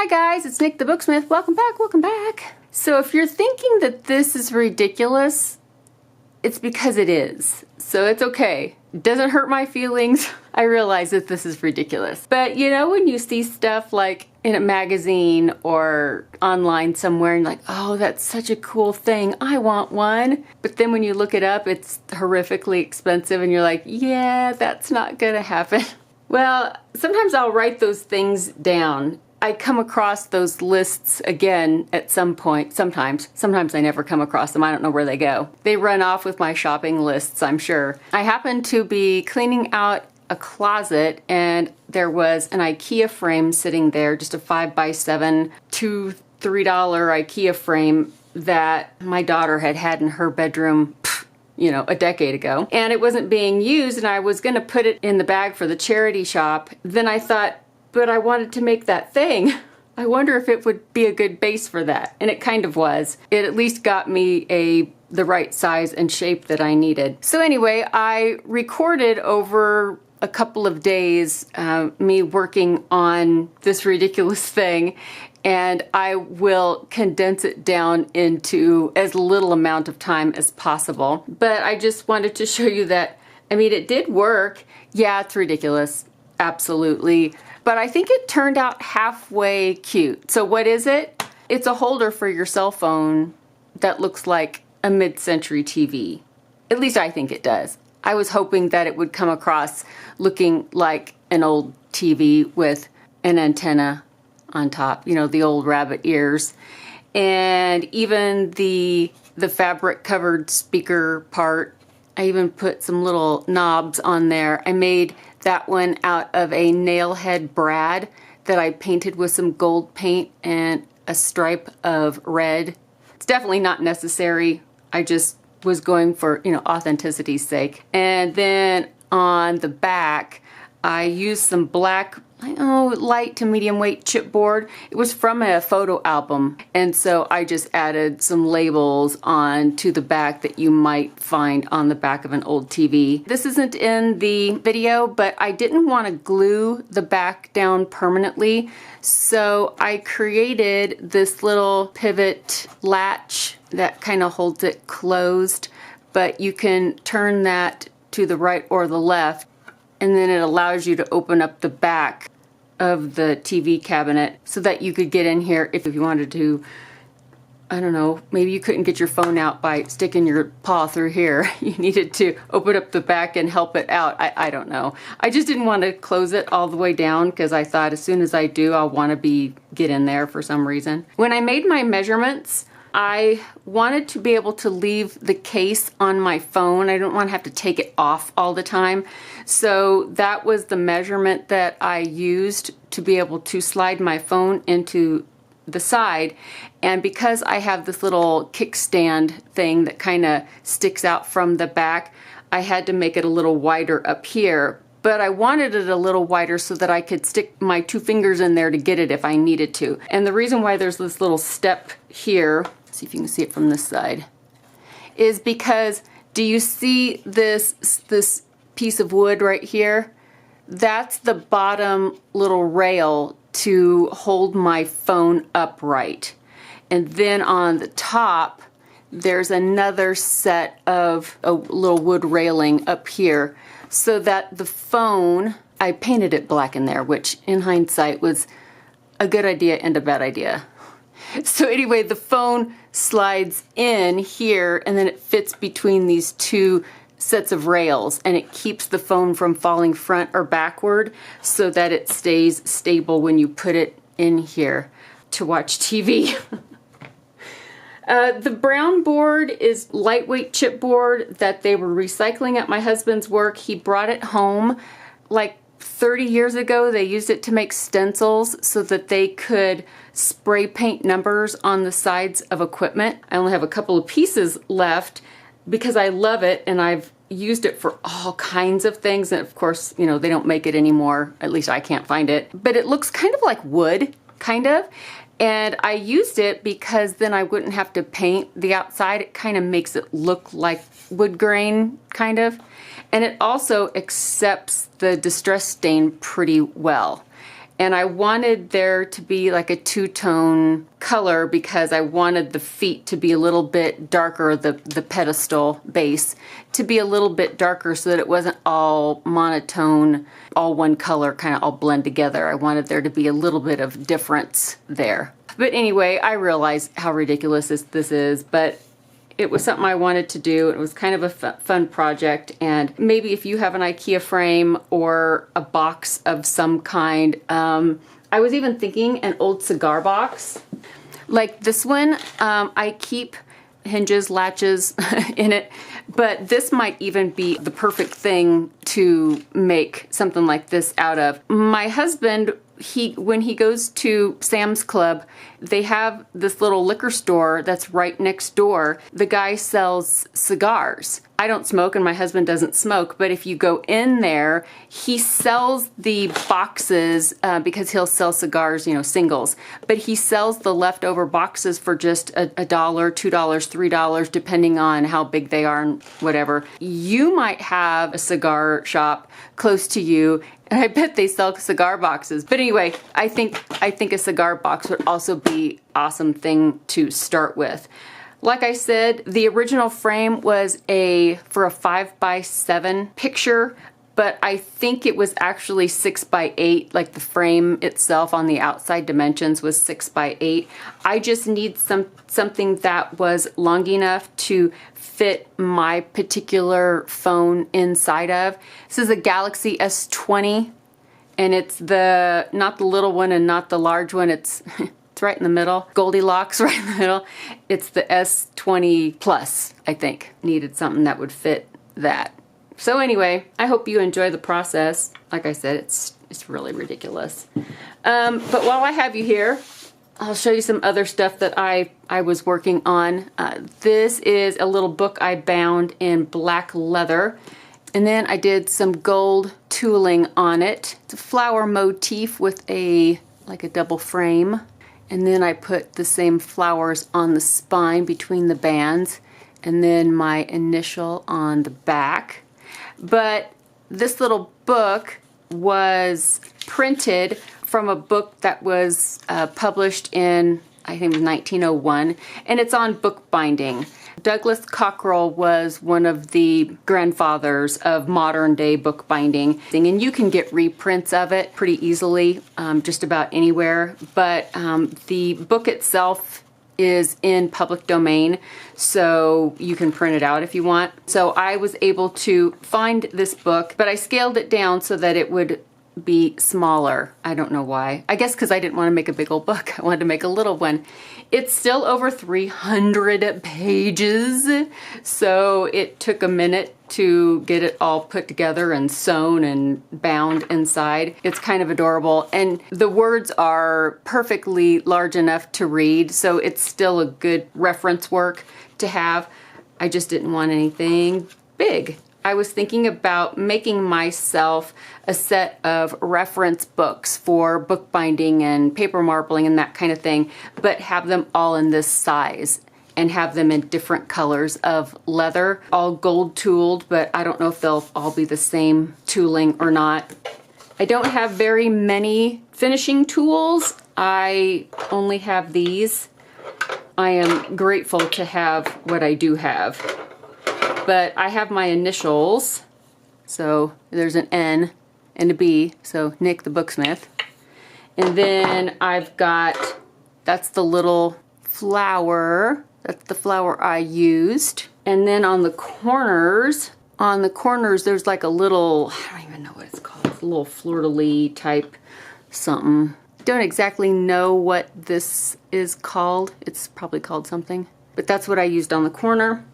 Hi guys, it's Nick the Booksmith. Welcome back, welcome back. So if you're thinking that this is ridiculous, it's because it is. So it's okay. It doesn't hurt my feelings. I realize that this is ridiculous. But you know when you see stuff like in a magazine or online somewhere and like, oh, that's such a cool thing, I want one. But then when you look it up, it's horrifically expensive and you're like, yeah, that's not gonna happen. Well, sometimes I'll write those things down. I come across those lists again at some point, sometimes I never come across them. I don't know where they go. They run off with my shopping lists, I'm sure. I happened to be cleaning out a closet and there was an IKEA frame sitting there, just a 5x7, $2-3 IKEA frame that my daughter had in her bedroom, you know, a decade ago. And it wasn't being used and I was gonna put it in the bag for the charity shop. Then I thought, but I wanted to make that thing. I wonder if it would be a good base for that. And it kind of was. It at least got me the right size and shape that I needed. So anyway, I recorded over a couple of days me working on this ridiculous thing, and I will condense it down into as little amount of time as possible. But I just wanted to show you that, I mean, it did work. Yeah, it's ridiculous. Absolutely. But I think it turned out halfway cute. So what is it? It's a holder for your cell phone that looks like a mid-century TV. At least I think it does. I was hoping that it would come across looking like an old TV with an antenna on top, you know, the old rabbit ears. And even the fabric covered speaker part, I even put some little knobs on there. I made that one out of a nail head brad that I painted with some gold paint and a stripe of red. It's definitely not necessary. I just was going for, you know, authenticity's sake. And then on the back, I used some black, light to medium weight chipboard. It was from a photo album. And so I just added some labels on to the back that you might find on the back of an old TV. This isn't in the video, but I didn't want to glue the back down permanently. So I created this little pivot latch that kind of holds it closed, but you can turn that to the right or the left, and then it allows you to open up the back of the TV cabinet so that you could get in here if you wanted to. I don't know, maybe you couldn't get your phone out by sticking your paw through here. You needed to open up the back and help it out. I don't know. I just didn't want to close it all the way down because I thought as soon as I do, I'll want to get in there for some reason. When I made my measurements, I wanted to be able to leave the case on my phone. I don't want to have to take it off all the time. So that was the measurement that I used to be able to slide my phone into the side. And because I have this little kickstand thing that kind of sticks out from the back, I had to make it a little wider up here. But I wanted it a little wider so that I could stick my 2 fingers in there to get it if I needed to. And the reason why there's this little step here, see if you can see it from this side, is because do you see this piece of wood right here? That's the bottom little rail to hold my phone upright. And then on the top, there's another set of a little wood railing up here so that the phone, I painted it black in there, which in hindsight was a good idea and a bad idea. So anyway, the phone slides in here and then it fits between these 2 sets of rails and it keeps the phone from falling front or backward so that it stays stable when you put it in here to watch TV. The brown board is lightweight chipboard that they were recycling at my husband's work. He brought it home like 30 years ago. They used it to make stencils so that they could spray paint numbers on the sides of equipment. I only have a couple of pieces left because I love it and I've used it for all kinds of things. And of course, you know, they don't make it anymore. At least I can't find it. But it looks kind of like wood, kind of. And I used it because then I wouldn't have to paint the outside. It kind of makes it look like wood grain, kind of. And it also accepts the distress stain pretty well. And I wanted there to be like a two-tone color because I wanted the feet to be a little bit darker, the pedestal base to be a little bit darker so that it wasn't all monotone, all one color, kind of all blend together. I wanted there to be a little bit of difference there. But anyway, I realize how ridiculous this is, but it was something I wanted to do. It was kind of a fun project, and maybe if you have an IKEA frame or a box of some kind, I was even thinking an old cigar box. Like this one, I keep hinges, latches in it, but this might even be the perfect thing to make something like this out of. My husband, when he goes to Sam's Club, they have this little liquor store that's right next door. The guy sells cigars. I don't smoke and my husband doesn't smoke, but if you go in there, he sells the boxes because he'll sell cigars, you know, singles, but he sells the leftover boxes for just $1, $2, $3, depending on how big they are and whatever. You might have a cigar shop close to you, and I bet they sell cigar boxes. But anyway, I think a cigar box would also be awesome thing to start with. Like I said, the original frame was for a 5x7 picture, but I think it was actually 6x8, like the frame itself on the outside dimensions was 6x8. I just need something that was long enough to fit my particular phone inside of. This is a Galaxy S20, and it's not the little one and not the large one. It's right in the middle. Goldilocks right in the middle. It's the S20 Plus, I think. Needed something that would fit that. So anyway, I hope you enjoy the process. Like I said, it's really ridiculous. But while I have you here, I'll show you some other stuff that I was working on. This is a little book I bound in black leather. And then I did some gold tooling on it. It's a flower motif with like a double frame. And then I put the same flowers on the spine between the bands, and then my initial on the back. But this little book was printed from a book that was published in, I think, 1901, and it's on bookbinding. Douglas Cockrell was one of the grandfathers of modern day bookbinding, and you can get reprints of it pretty easily just about anywhere, but the book itself is in public domain, so you can print it out if you want. So I was able to find this book, but I scaled it down so that it would be smaller. I don't know why. I guess because I didn't want to make a big old book. I wanted to make a little one. It's still over 300 pages, so it took a minute to get it all put together and sewn and bound inside. It's kind of adorable, and the words are perfectly large enough to read, so it's still a good reference work to have. I just didn't want anything big. I was thinking about making myself a set of reference books for bookbinding and paper marbling and that kind of thing, but have them all in this size and have them in different colors of leather, all gold tooled, but I don't know if they'll all be the same tooling or not. I don't have very many finishing tools. I only have these. I am grateful to have what I do have. But I have my initials, so there's an N and a B, so Nick the Booksmith. And then I've got, that's the little flower, that's the flower I used. And then on the corners, there's like a little, I don't even know what it's called, it's a little fleur-de-lis type something. Don't exactly know what this is called. It's probably called something, but that's what I used on the corner.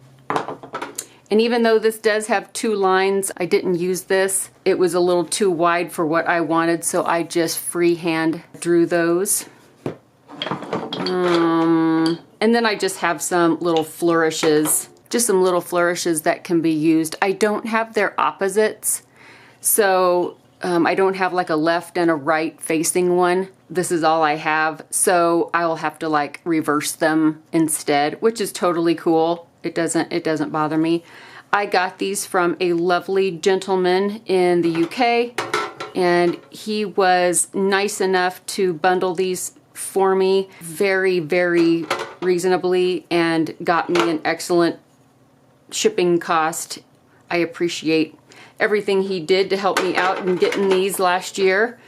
And even though this does have 2 lines, I didn't use this. It was a little too wide for what I wanted, so I just freehand drew those. And then I just have some little flourishes, just some little flourishes that can be used. I don't have their opposites, so I don't have like a left and a right facing one. This is all I have, so I will have to like reverse them instead, which is totally cool. It doesn't bother me. I got these from a lovely gentleman in the UK. and he was nice enough to bundle these for me very, very reasonably and got me an excellent shipping cost. I appreciate everything he did to help me out in getting these last year.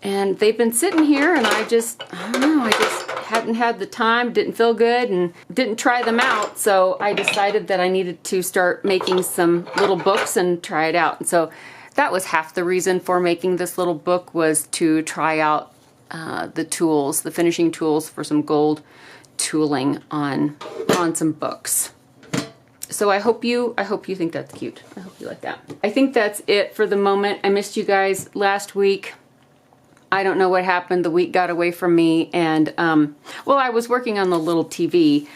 And they've been sitting here, and I don't know, I just hadn't had the time, didn't feel good, and didn't try them out. So I decided that I needed to start making some little books and try it out. And so that was half the reason for making this little book, was to try out the tools, the finishing tools for some gold tooling on some books. So I hope you think that's cute. I hope you like that. I think that's it for the moment. I missed you guys last week. I don't know what happened. The week got away from me, and well, I was working on the little TV.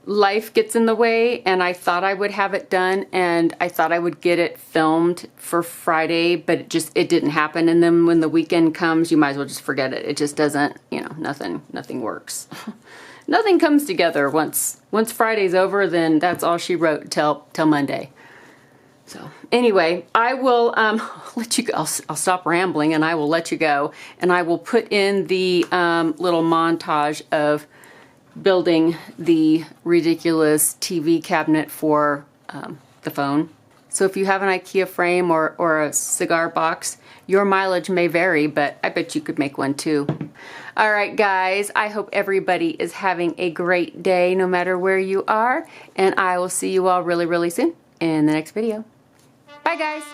Life gets in the way, and I thought I would have it done, and I thought I would get it filmed for Friday, but it didn't happen. And then when the weekend comes, you might as well just forget it. It just doesn't, nothing works. Nothing comes together. Once Friday's over, then that's all she wrote till Monday. So anyway, I will let you go. I'll stop rambling, and I will let you go, and I will put in the little montage of building the ridiculous TV cabinet for the phone. So if you have an IKEA frame or a cigar box, your mileage may vary, but I bet you could make one too. All right, guys, I hope everybody is having a great day no matter where you are, and I will see you all really, really soon in the next video. Bye, guys.